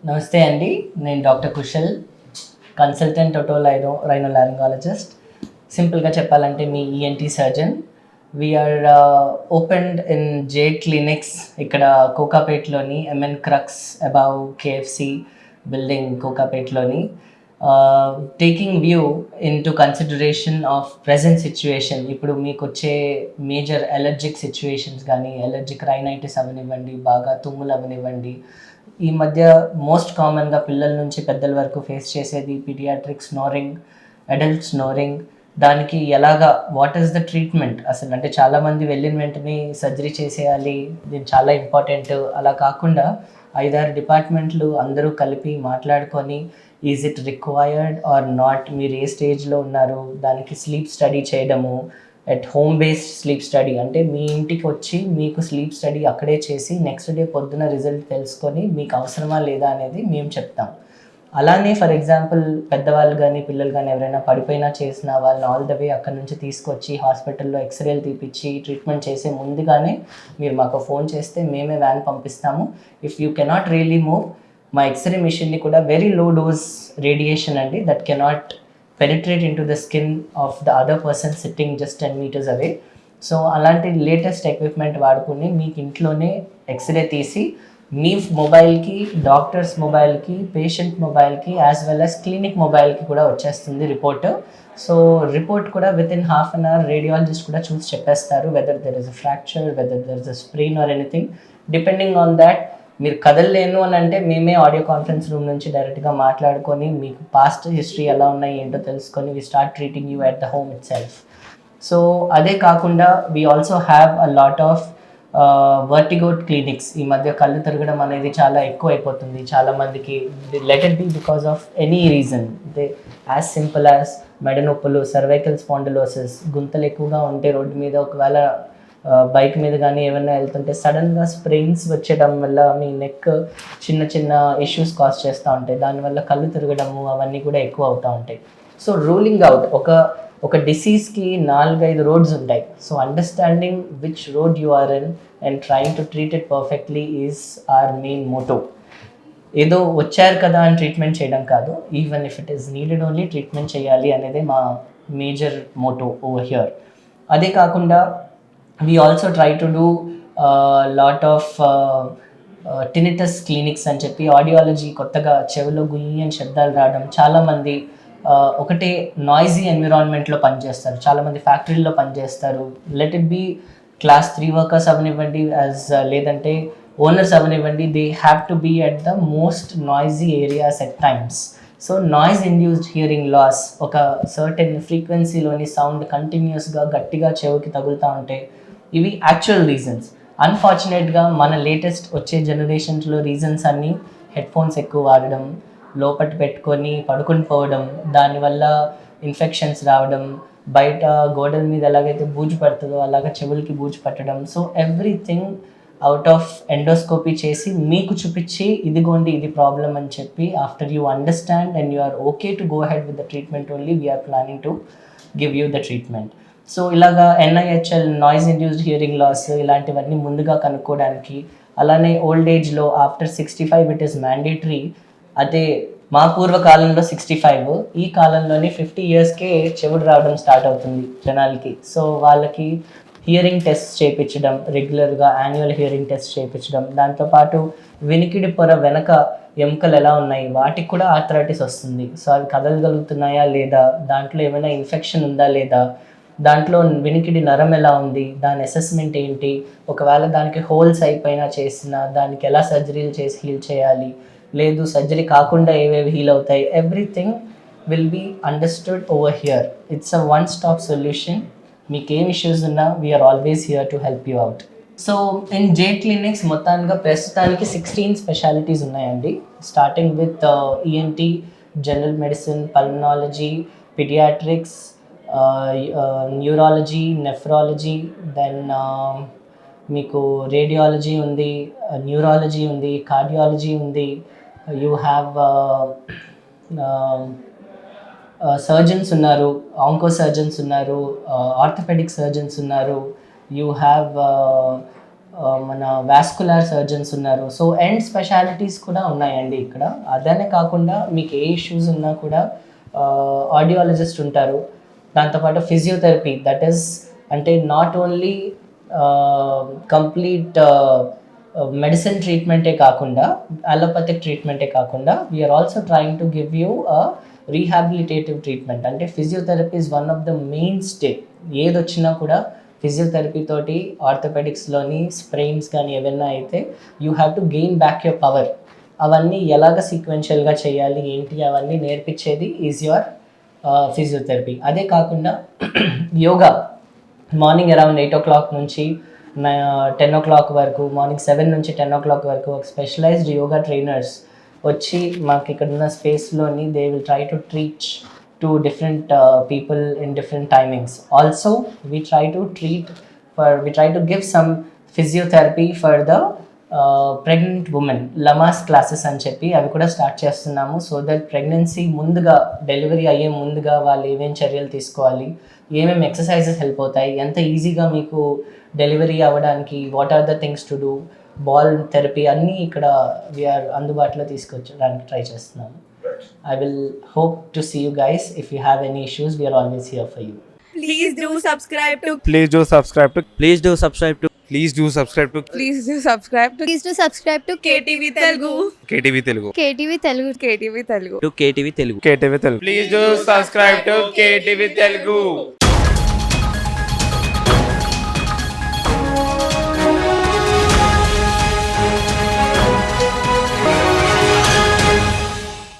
నమస్తే అండి. నేను డాక్టర్ కుశల్, కన్సల్టెంట్ రైనోలారింగాలజిస్ట్. సింపుల్గా చెప్పాలంటే మీ ENT surgeon. We are opened in J clinics ఇక్కడ కోకాపేట్లోని M N crux above KFC building కోకాపేట్లోని. Taking view into consideration of present situation. ఇప్పుడు మీకు వచ్చే మేజర్ ఎలర్జిక్ సిచ్యువేషన్స్ కానీ, ఎలర్జిక్ రైనైటిస్ అవనివ్వండి, బాగా తుమ్ములు అవనివ్వండి, ఈ మధ్య మోస్ట్ కామన్గా పిల్లల నుంచి పెద్దల వరకు ఫేస్ చేసేది పీడియాట్రిక్ స్నోరింగ్, అడల్ట్ స్నోరింగ్. దానికి ఎలాగా, వాట్ ఈస్ ద ట్రీట్మెంట్ అసలు? అంటే చాలామంది వెళ్ళిన వెంటనే సర్జరీ చేసేయాలి, ఇది చాలా ఇంపార్టెంట్, అలా కాకుండా 5-6 డిపార్ట్మెంట్లు అందరూ కలిపి మాట్లాడుకొని is it required or not, మీరు ఏ స్టేజ్లో ఉన్నారు, దానికి స్లీప్ స్టడీ చేయడము, at home based sleep study అంటే మీ ఇంటికి వచ్చి మీకు స్లీప్ స్టడీ అక్కడే చేసి నెక్స్ట్ డే పొద్దున రిజల్ట్ తెలుసుకొని మీకు అవసరమా లేదా అనేది మేము చెప్తాం. అలానే ఫర్ ఎగ్జాంపుల్ పెద్దవాళ్ళు కానీ పిల్లలు కానీ ఎవరైనా పడిపోయినా చేసిన వాళ్ళని ఆల్ ద వే అక్కడి నుంచి తీసుకొచ్చి హాస్పిటల్లో ఎక్స్రేలు తీపిచ్చి ట్రీట్మెంట్ చేసే ముందుగానే మీరు మాకు ఫోన్ చేస్తే మేమే వ్యాన్ పంపిస్తాము. If you cannot really move, మా ఎక్స్రే మిషన్ని కూడా వెరీ లో డోస్ రేడియేషన్ అండి, that cannot penetrate in to the skin of the other person sitting just 10 meters away. So అలాంటి లేటెస్ట్ ఎక్విప్మెంట్ వాడుకుని మీకు ఇంట్లోనే ఎక్స్రే తీసి మీ మొబైల్కి, డాక్టర్స్ మొబైల్కి, పేషెంట్ మొబైల్కి యాజ్ వెల్ యాజ్ క్లినిక్ మొబైల్కి కూడా వచ్చేస్తుంది రిపోర్ట్. సో రిపోర్ట్ కూడా within half an hour radiologist కూడా చూసి చెప్పేస్తారు whether there is a fracture, whether there is a sprain or anything. Depending on that, మీరు కదలలేను అని అంటే మేమే ఆడియో కాన్ఫరెన్స్ రూమ్ నుంచి డైరెక్ట్గా మాట్లాడుకొని మీకు పాస్ట్ హిస్టరీ ఎలా ఉన్నాయి ఏంటో తెలుసుకొని we start treating you at the home itself. So అదే కాకుండా we also have a lot of vertigo clinics. ఈ మధ్య కళ్ళు తిరగడం అనేది చాలా ఎక్కువ అయిపోతుంది చాలామందికి. Let it be because of any reason, they as simple as మెడ నొప్పులు, సర్వైకల్ స్పాండిలోసిస్, గుంతలు ఎక్కువగా ఉంటే రోడ్డు మీద ఒకవేళ బైక్ మీద కానీ ఏమైనా వెళ్తుంటే సడన్గా స్ప్రెయిన్స్ వచ్చేయడం వల్ల మీ నెక్ చిన్న చిన్న ఇష్యూస్ కాజ్ చేస్తూ ఉంటాయి. దానివల్ల కళ్ళు తిరగడము అవన్నీ కూడా ఎక్కువ అవుతూ ఉంటాయి. సో రూలింగ్ అవుట్, ఒక డిసీజ్కి 4-5 రోడ్స్ ఉంటాయి. So understanding which road you are in and trying to treat it perfectly is our main motto. ఏదో వచ్చారు కదా అని ట్రీట్మెంట్ చేయడం కాదు, even if it is needed only treatment చేయాలి అనేదే మా మేజర్ మోటో ఓవర్ హియర్. అదే కాకుండా we also try to do a lot of tinnitus clinics అని చెప్పి, ఆడియాలజీ కొత్తగా చెవిలో గుయ్యి అని శబ్దాలు రావడం. చాలామంది ఒకటే నాయిజీ ఎన్విరాన్మెంట్లో పనిచేస్తారు, చాలామంది ఫ్యాక్టరీల్లో పనిచేస్తారు. Let it be class 3 workers అవనివ్వండి, లేదంటే ఓనర్స్ అవనివ్వండి, they have to be at the most noisy areas at times. So noise induced hearing loss, ఒక సర్టెన్ ఫ్రీక్వెన్సీలోని సౌండ్ కంటిన్యూస్గా గట్టిగా చెవికి తగులుతూ ఉంటే ఇవి యాక్చువల్ రీజన్స్. అన్ఫార్చునేట్గా మన లేటెస్ట్ వచ్చే జనరేషన్స్లో రీజన్స్ అన్నీ హెడ్ఫోన్స్ ఎక్కువ వాడడం, లోపటి పెట్టుకొని పడుకుని పోవడం, దానివల్ల ఇన్ఫెక్షన్స్ రావడం, బయట గోడల మీద ఎలాగైతే బూజు పడుతుందో అలాగ చెవులకి బూజు పట్టడం. So everything out of endoscopy చేసి మీకు చూపించి ఇదిగోండి ఇది ప్రాబ్లం అని చెప్పి, after you understand and you are okay to go ahead with the treatment only, we are planning to give you the treatment. So ఇలాగా NIHL, noise induced hearing loss, ఇలాంటివన్నీ ముందుగా కనుక్కోవడానికి. అలానే ఓల్డ్ ఏజ్లో ఆఫ్టర్ 65 ఇట్ ఈస్ మ్యాండేటరీ. అదే మా పూర్వకాలంలో 65, ఈ కాలంలోనే 50 yearsకే చెవుడు రావడం స్టార్ట్ అవుతుంది జనాలకి. సో వాళ్ళకి హియరింగ్ టెస్ట్ చేయించడం, రెగ్యులర్గా యాన్యువల్ హియరింగ్ టెస్ట్ చేయించడం. దాంతోపాటు వినికిడి పొర వెనక ఎముకలు ఎలా ఉన్నాయి వాటికి కూడా ఆర్థరైటిస్ వస్తుంది. సో అవి కదలగలుగుతున్నాయా లేదా, దాంట్లో ఏమైనా ఇన్ఫెక్షన్ ఉందా లేదా, దాంట్లో వినికిడి నరం ఎలా ఉంది, దాని అసెస్మెంట్ ఏంటి, ఒకవేళ దానికి హోల్స్ అయిపోయినా చేసిన దానికి ఎలా సర్జరీలు చేసి హీల్ చేయాలి, లేదు సర్జరీ కాకుండా ఏవేవి హీల్ అవుతాయి, everything will be understood over here. It's a one stop solution. మీకు ఏం ఇష్యూస్ ఉన్నా we are always here to help you out. So in J clinics మొత్తానికి ప్రస్తుతానికి 16 స్పెషాలిటీస్ ఉన్నాయండి, starting with ENT, general medicine, pulmonology, paediatrics, neurology, nephrology, then మీకు radiology ఉంది, neurology ఉంది, cardiology ఉంది. యూ హ్యావ్ సర్జన్స్ ఉన్నారు, ఆంకో సర్జన్స్ ఉన్నారు, ఆర్థోపెడిక్ సర్జన్స్ ఉన్నారు. యూ హ్యావ్ మన వాస్కులర్ సర్జన్స్ ఉన్నారు. సో ఎండ్ స్పెషాలిటీస్ కూడా ఉన్నాయండి ఇక్కడ. అదనే కాకుండా మీకు ఏ ఇష్యూస్ ఉన్నా కూడా ఆడియాలజిస్ట్ ఉంటారు. దాంతోపాటు ఫిజియోథెరపీ, దట్ ఈస్ అంటే నాట్ ఓన్లీ కంప్లీట్ మెడిసిన్ ట్రీట్మెంటే కాకుండా, అలోపతిక్ ట్రీట్మెంటే కాకుండా, we are also trying to give you rehabilitative treatment. అంటే physiotherapy is one of the main stay. ఏది వచ్చినా కూడా ఫిజియోథెరపీ తోటి, ఆర్థోపెడిక్స్లోని స్ప్రెయిన్స్ కానీ ఏమైనా అయితే you have to gain back your power. అవన్నీ ఎలాగ సీక్వెన్షియల్గా చేయాలి ఏంటి అవన్నీ నేర్పించేది ఈజ్ యువర్ ఫిజియోథెరపీ. అదే కాకుండా యోగా మార్నింగ్ అరౌండ్ 8 o'clock నుంచి 10 o'clock వరకు, మార్నింగ్ 7 నుంచి 10 o'clock వరకు ఒక స్పెషలైజ్డ్ యోగా ట్రైనర్స్ వచ్చి మాకు ఇక్కడ ఉన్న స్పేస్లోని they will try to treat to different people in different timings. Also we try to give some physiotherapy for the pregnant women. Lamas classes అని చెప్పి అవి కూడా స్టార్ట్ చేస్తున్నాము. సో దట్ ప్రెగ్నెన్సీ ముందుగా, డెలివరీ అయ్యే ముందుగా వాళ్ళు ఏమేమి చర్యలు తీసుకోవాలి, ఏమేమి ఎక్సర్సైజెస్ హెల్ప్ అవుతాయి, ఎంత ఈజీగా మీకు డెలివరీ అవ్వడానికి, what are the things to do, ball therapy అన్నీ ఇక్కడ వీఆర్ అందుబాటులో తీసుకొచ్చడానికి ట్రై చేస్తున్నాము. I will hope to see you guys. If you have any issues, we are always here for you. Please do subscribe to Please do subscribe to Please do subscribe to Please do subscribe to Please do subscribe to Please do subscribe to KTV Telugu. KTV Telugu. KTV Telugu. KTV Telugu. KTV Telugu. KTV Telugu. Please do subscribe to KTV Telugu.